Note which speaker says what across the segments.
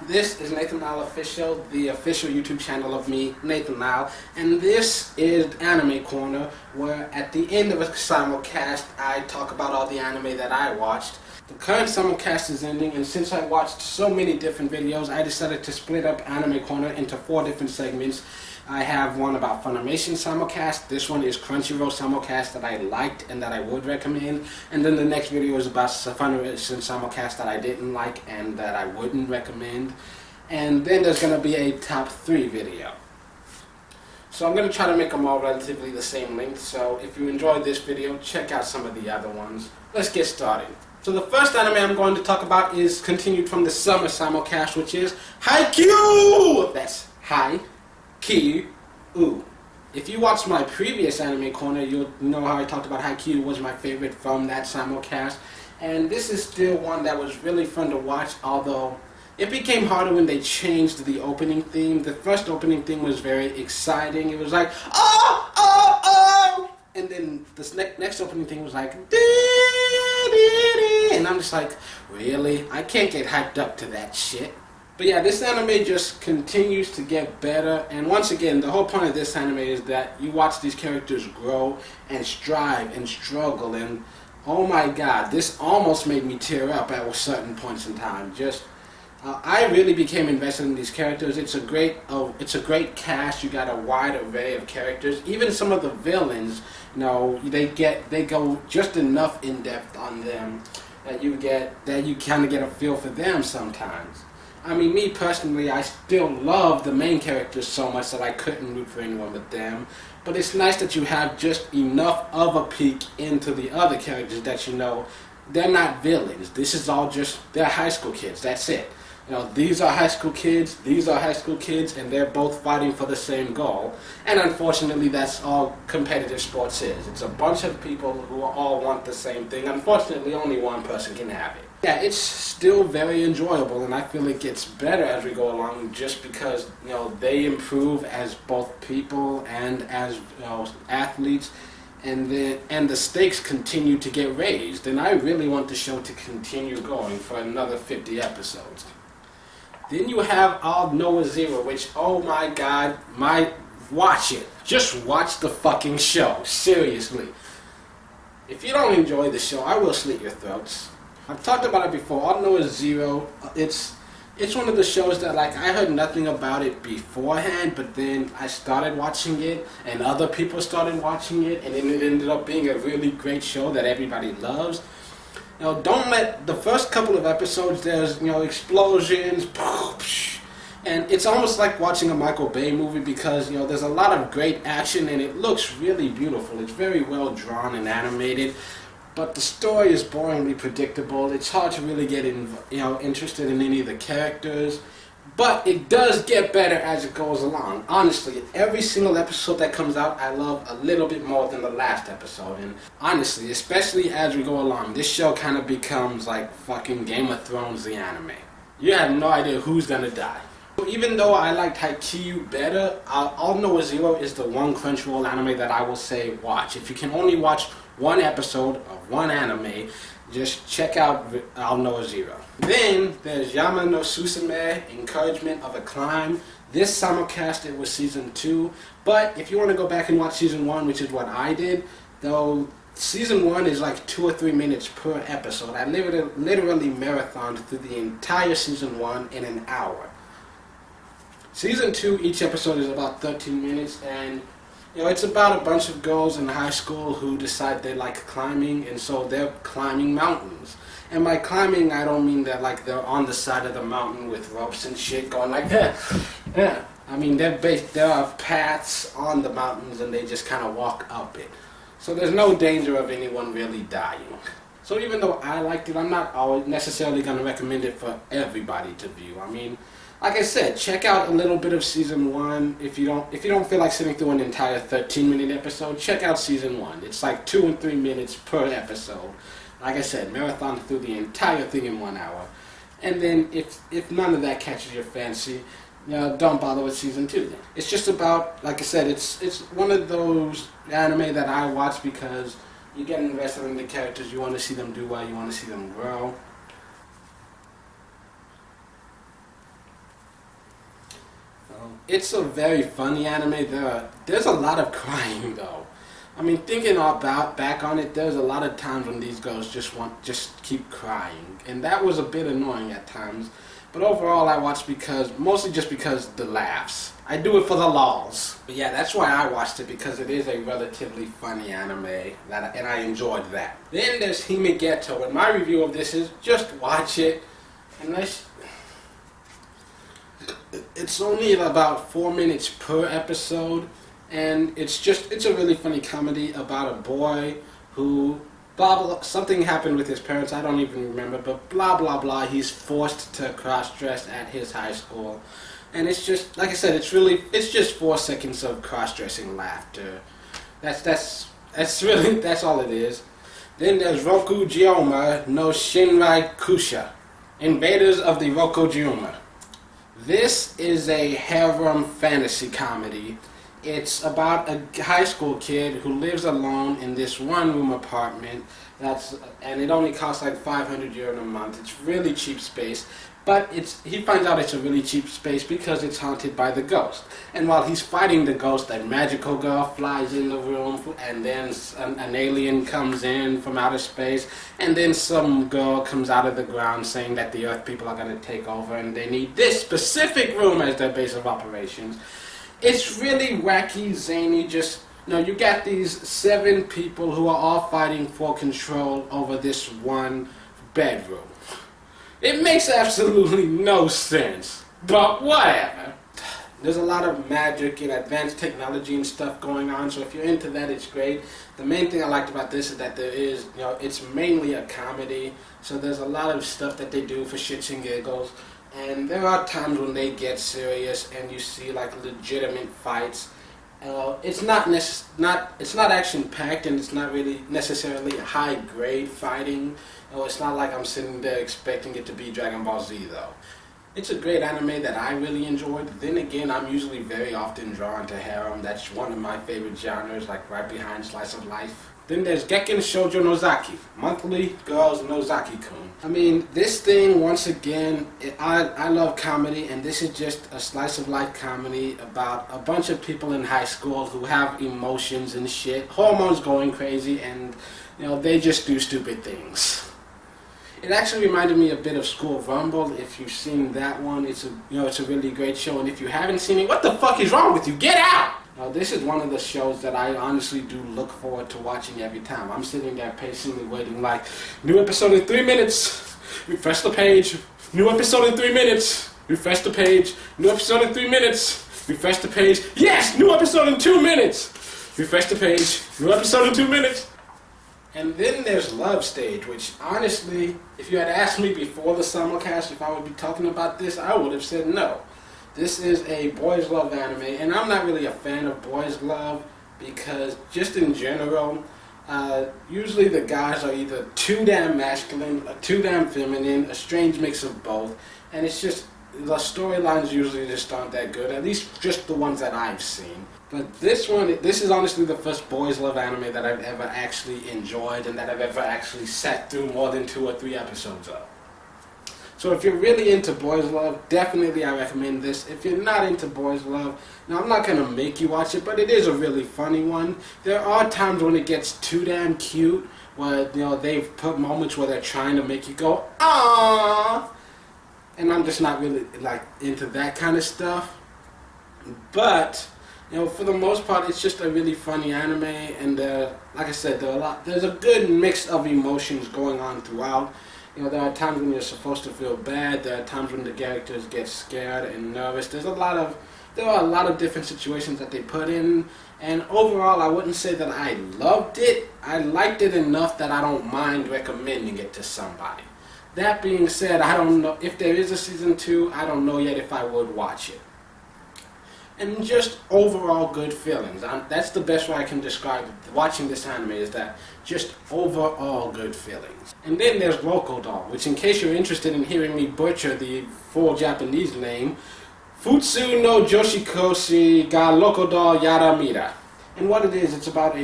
Speaker 1: This is Nathan Nile Official, the official YouTube channel of me, Nathan Nile, and this is Anime Corner, where at the end of a simulcast, I talk about all the anime that I watched. The current simulcast is ending, and since I watched so many different videos, I decided to split up Anime Corner into 4 different segments. I have one about Funimation simulcast, this one is Crunchyroll simulcast that I liked and that I would recommend, and then the next video is about Funimation simulcast that I didn't like and that I wouldn't recommend, and then there's going to be a top 3 video. So I'm going to try to make them all relatively the same length, so if you enjoyed this video, check out some of the other ones. Let's get started. So the first anime I'm going to talk about is continued from the Summer Simulcast, which is Haikyuu! That's Haikyuu. If you watched my previous Anime Corner, you'll know how I talked about Haikyuu was my favorite from that simulcast. And this is still one that was really fun to watch, although it became harder when they changed the opening theme. The first opening theme was very exciting. It was like, oh, oh, oh! And then the next opening theme was like, dee, dee, dee. And I'm just like, really? I can't get hyped up to that shit. But yeah, this anime just continues to get better, and once again, the whole point of this anime is that you watch these characters grow and strive and struggle, and oh my god, this almost made me tear up at certain points in time. I really became invested in these characters. It's a great cast. You got a wide array of characters. Even some of the villains, you know, they go just enough in depth on them that you kind of get a feel for them sometimes. I mean, me personally, I still love the main characters so much that I couldn't root for anyone but them. But it's nice that you have just enough of a peek into the other characters that you know they're not villains. This is all just, they're high school kids, that's it. You know, these are high school kids, these are high school kids, and they're both fighting for the same goal. And unfortunately, that's all competitive sports is. It's a bunch of people who all want the same thing. Unfortunately, only one person can have it. Yeah, it's still very enjoyable, and I feel it gets better as we go along just because, you know, they improve as both people and as, you know, athletes, and the stakes continue to get raised, and I really want the show to continue going for another 50 episodes. Then you have Aldnoah.zero, which, oh my god, watch it. Just watch the fucking show, seriously. If you don't enjoy the show, I will slit your throats. I've talked about it before. Aldnoah.zero, it's one of the shows that, like, I heard nothing about it beforehand, but then I started watching it, and other people started watching it, and then it ended up being a really great show that everybody loves. You know, don't let the first couple of episodes, there's, you know, explosions, and it's almost like watching a Michael Bay movie because, you know, there's a lot of great action, and it looks really beautiful. It's very well drawn and animated. But the story is boringly predictable. It's hard to really get interested in any of the characters. But it does get better as it goes along. Honestly, every single episode that comes out, I love a little bit more than the last episode. And honestly, especially as we go along, this show kind of becomes like fucking Game of Thrones, the anime. You have no idea who's gonna die. Even though I liked Haikyuu better, Aldnoah.zero is the one Crunchyroll anime that I will say watch. If you can only watch one episode of one anime, just check out Aldnoah.zero. Then there's Yama no Susume, Encouragement of a Climb. This simulcast, it was season 2, but if you want to go back and watch season 1, which is what I did, though season 1 is like 2 or 3 minutes per episode. I literally marathoned through the entire season 1 in an hour. Season 2, each episode is about 13 minutes, and you know, it's about a bunch of girls in high school who decide they like climbing, and so they're climbing mountains. And by climbing, I don't mean that like they're on the side of the mountain with ropes and shit going like that. Yeah, I mean there are paths on the mountains, and they just kind of walk up it. So there's no danger of anyone really dying. So even though I liked it, I'm not always necessarily going to recommend it for everybody to view. I mean, like I said, check out a little bit of season 1. If you don't feel like sitting through an entire 13-minute episode, check out season 1. It's like 2 and 3 minutes per episode. Like I said, marathon through the entire thing in 1 hour. And then if none of that catches your fancy, you know, don't bother with season 2 then. It's just about, like I said, it's one of those anime that I watch because you get invested in the characters, you want to see them do well, you want to see them grow. It's a very funny anime. There's a lot of crying though. I mean, thinking about back on it, there's a lot of times when these girls just keep crying, and that was a bit annoying at times. But overall, I watched mostly just because the laughs. I do it for the lols. But yeah, that's why I watched it, because it is a relatively funny anime, and I enjoyed that. Then there's Himegoto, and my review of this is just watch it. It's only about 4 minutes per episode, and it's a really funny comedy about a boy who something happened with his parents, I don't even remember, but blah blah blah, he's forced to cross-dress at his high school. And it's just, like I said, it's just 4 seconds of cross-dressing laughter. That's all it is. Then there's Rokujyoma no Shinraykusha, Invaders of the Rokujyoma. This is a harem fantasy comedy. It's about a high school kid who lives alone in this one-room apartment. And it only costs like 500 euro a month. It's really cheap space. But he finds out it's a really cheap space because it's haunted by the ghost. And while he's fighting the ghost, a magical girl flies in the room, and then an alien comes in from outer space, and then some girl comes out of the ground saying that the Earth people are going to take over, and they need this specific room as their base of operations. It's really wacky, zany, you got these 7 people who are all fighting for control over this one bedroom. It makes absolutely no sense, but whatever. There's a lot of magic and advanced technology and stuff going on, so if you're into that, it's great. The main thing I liked about this is that it's mainly a comedy, so there's a lot of stuff that they do for shits and giggles, and there are times when they get serious and you see like legitimate fights. It's not action-packed, and it's not really necessarily high-grade fighting. It's not like I'm sitting there expecting it to be Dragon Ball Z, though. It's a great anime that I really enjoyed. Then again, I'm usually very often drawn to harem. That's one of my favorite genres, like right behind slice of life. Then there's Gekkan Shoujo Nozaki, monthly girls nozaki-kun. I mean, this thing, once again, I love comedy, and this is just a slice of life comedy about a bunch of people in high school who have emotions and shit, hormones going crazy, and they just do stupid things. It actually reminded me a bit of School Rumble. If you've seen that one, it's a really great show, and if you haven't seen it, what the fuck is wrong with you? Get out! Now, this is one of the shows that I honestly do look forward to watching every time. I'm sitting there patiently waiting, like, new episode in 3 minutes, refresh the page, new episode in 3 minutes, refresh the page, new episode in 3 minutes, refresh the page, yes, new episode in 2 minutes, refresh the page, new episode in 2 minutes. And then there's Love Stage, which honestly, if you had asked me before the Simulcast if I would be talking about this, I would have said no. This is a boys' love anime, and I'm not really a fan of boys' love because just in general, usually the guys are either too damn masculine or too damn feminine, a strange mix of both, and it's just, the storylines usually just aren't that good, at least just the ones that I've seen. But this is honestly the first boys' love anime that I've ever actually enjoyed and that I've ever actually sat through more than 2 or 3 episodes of. So if you're really into boys' love, definitely I recommend this. If you're not into boys' love, now I'm not going to make you watch it, but it is a really funny one. There are times when it gets too damn cute, where they've put moments where they're trying to make you go, aww, and I'm just not really into that kind of stuff. But for the most part, it's just a really funny anime, and like I said, there's a good mix of emotions going on throughout. There are times when you're supposed to feel bad. There are times when the characters get scared and nervous. There are a lot of different situations that they put in, and overall, I wouldn't say that I loved it. I liked it enough that I don't mind recommending it to somebody. That being said, I don't know if there is a season 2. I don't know yet if I would watch it. And just overall good feelings. That's the best way I can describe watching this anime, is that just overall good feelings. And then there's Locodol, which, in case you're interested in hearing me butcher the full Japanese name, Futsuu no Joshikousei ga Locodol Yatte Mita. And what it is, it's about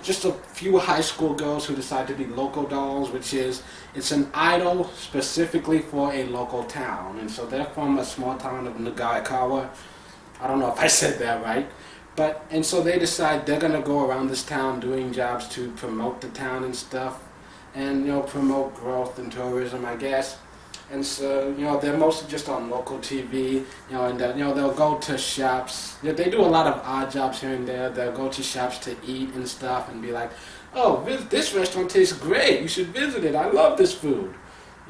Speaker 1: just a few high school girls who decide to be Locodolls, it's an idol specifically for a local town. And so they're from a small town of Nagakawa. I don't know if I said that right. And so they decide they're gonna go around this town doing jobs to promote the town and stuff, and promote growth and tourism, I guess. And so they're mostly just on local TV, and they'll go to shops. They do a lot of odd jobs here and there. They'll go to shops to eat and stuff, and be like, "Oh, this restaurant tastes great. You should visit it. I love this food."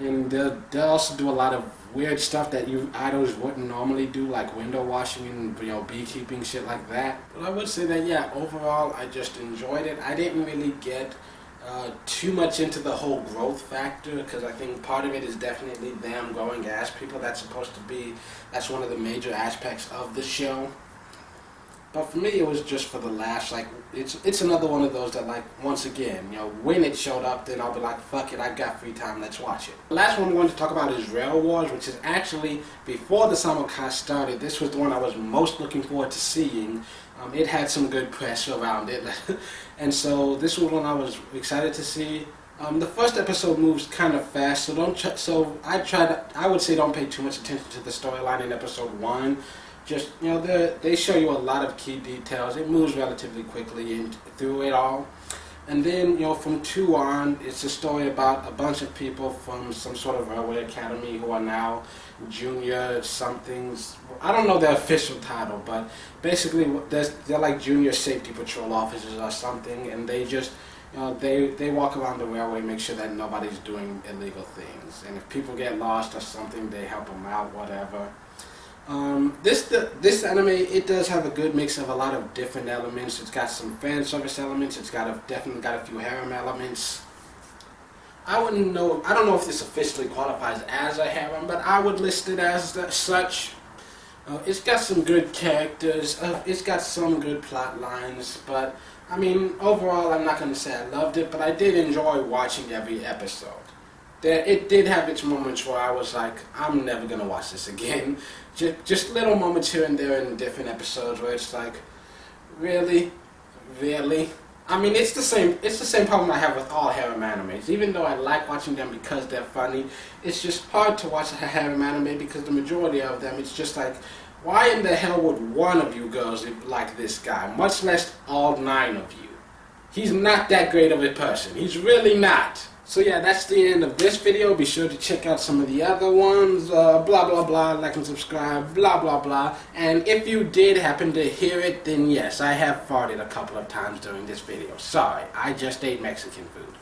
Speaker 1: And they'll also do a lot of weird stuff that you idols wouldn't normally do, like window washing and beekeeping, shit like that. But I would say that yeah, overall I just enjoyed it. I didn't really get too much into the whole growth factor, because I think part of it is definitely them growing as people. That's one of the major aspects of the show. But for me, it was just for the laughs. Like, it's another one of those that, like, once again, when it showed up, then I'll be like, fuck it, I got free time, let's watch it. The last one we wanted to talk about is Rail Wars, which is actually, before the simulcast started, this was the one I was most looking forward to seeing. It had some good press around it, and so this was one I was excited to see. The first episode moves kind of fast, so I would say don't pay too much attention to the storyline in episode 1. Just, they show you a lot of key details. It moves relatively quickly through it all. And then, from 2 on, it's a story about a bunch of people from some sort of railway academy who are now junior somethings. I don't know their official title, but basically they're like junior safety patrol officers or something, and they just, they walk around the railway, make sure that nobody's doing illegal things. And if people get lost or something, they help them out, whatever. This anime, it does have a good mix of a lot of different elements. It's got some fan service elements. It's definitely got a few harem elements. I don't know if this officially qualifies as a harem, but I would list it as such. It's got some good characters. It's got some good plot lines, but I mean, overall, I'm not going to say I loved it, but I did enjoy watching every episode. It did have its moments where I was like, I'm never going to watch this again. Just little moments here and there in different episodes where it's like, really? Really? I mean, it's the same problem I have with all harem animes. Even though I like watching them because they're funny, it's just hard to watch a harem anime because the majority of them, it's just like, why in the hell would one of you girls like this guy, much less all 9 of you? He's not that great of a person. He's really not. So yeah, that's the end of this video. Be sure to check out some of the other ones. Blah blah blah, like and subscribe, blah blah blah. And if you did happen to hear it, then yes, I have farted a couple of times during this video. Sorry, I just ate Mexican food.